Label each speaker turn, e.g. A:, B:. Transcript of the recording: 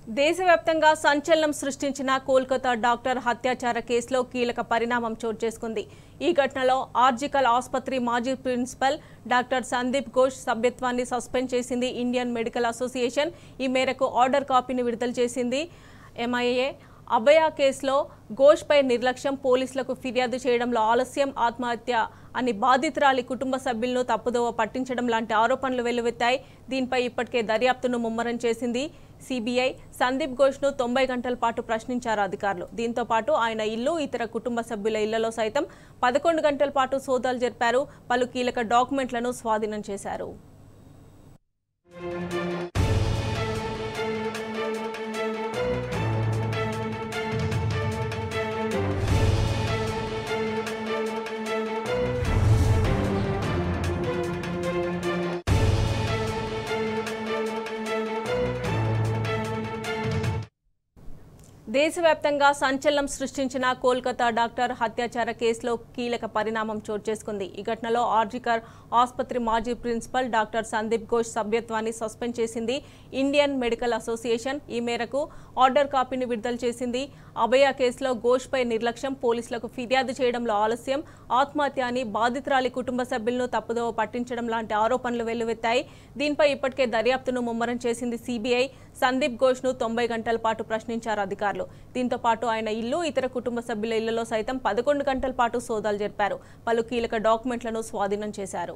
A: దేశవ్యాప్తంగా సంచలనం సృష్టించిన కోల్కతా డాక్టర్ హత్యాచార కేసులో కీలక పరిణామం చోటు చేసుకుంది. ఈ ఘటనలో ఆర్జికల్ ఆసుపత్రి మాజీ ప్రిన్సిపల్ డాక్టర్ సందీప్ ఘోష్ సభ్యత్వాన్ని సస్పెండ్ చేసింది ఇండియన్ మెడికల్ అసోసియేషన్. ఈ మేరకు ఆర్డర్ కాపీని విడుదల చేసింది ఎంఐఏ. అభయ కేసులో ఘోష్పై నిర్లక్ష్యం, పోలీసులకు ఫిర్యాదు చేయడంలో ఆలస్యం, ఆత్మహత్య అని బాధితురాలి కుటుంబ సభ్యులను తప్పుదోవ పట్టించడం లాంటి ఆరోపణలు వెల్లువెత్తాయి. దీనిపై ఇప్పటికే దర్యాప్తును ముమ్మరం చేసింది సిబిఐ. సందీప్ ఘోష్ను 90 గంటల పాటు ప్రశ్నించారు అధికారులు. దీంతో పాటు ఆయన ఇల్లు, ఇతర కుటుంబ సభ్యుల ఇళ్లలో సైతం 11 గంటల పాటు సోదాలు జరిపారు. పలు కీలక డాక్యుమెంట్లను స్వాధీనం చేశారు. దేశవ్యాప్తంగా సంచలనం సృష్టించిన కోల్కతా డాక్టర్ హత్యాచార కేసులో కీలక పరిణామం చోటు చేసుకుంది. ఈ ఘటనలో ఆర్జికర్ ఆసుపత్రి మాజీ ప్రిన్సిపల్ డాక్టర్ సందీప్ ఘోష్ సభ్యత్వాన్ని సస్పెండ్ చేసింది ఇండియన్ మెడికల్ అసోసియేషన్. ఈ మేరకు ఆర్డర్ కాపీని విడుదల చేసింది. అభయ కేసులో ఘోష్పై నిర్లక్ష్యం, పోలీసులకు ఫిర్యాదు చేయడంలో ఆలస్యం, ఆత్మహత్య అని బాధితురాలి కుటుంబ సభ్యులను తప్పుదోవ పట్టించడం లాంటి ఆరోపణలు వెల్లువెత్తాయి. దీనిపై ఇప్పటికే దర్యాప్తును ముమ్మరం చేసింది సిబిఐ. సందీప్ ఘోష్ను 90 గంటల పాటు ప్రశ్నించారు అధికారులు. దీంతో పాటు ఆయన ఇల్లు, ఇతర కుటుంబ సభ్యుల ఇళ్లలో సైతం 11 గంటల పాటు సోదాలు జరిపారు. పలు కీలక డాక్యుమెంట్లను స్వాధీనం చేశారు.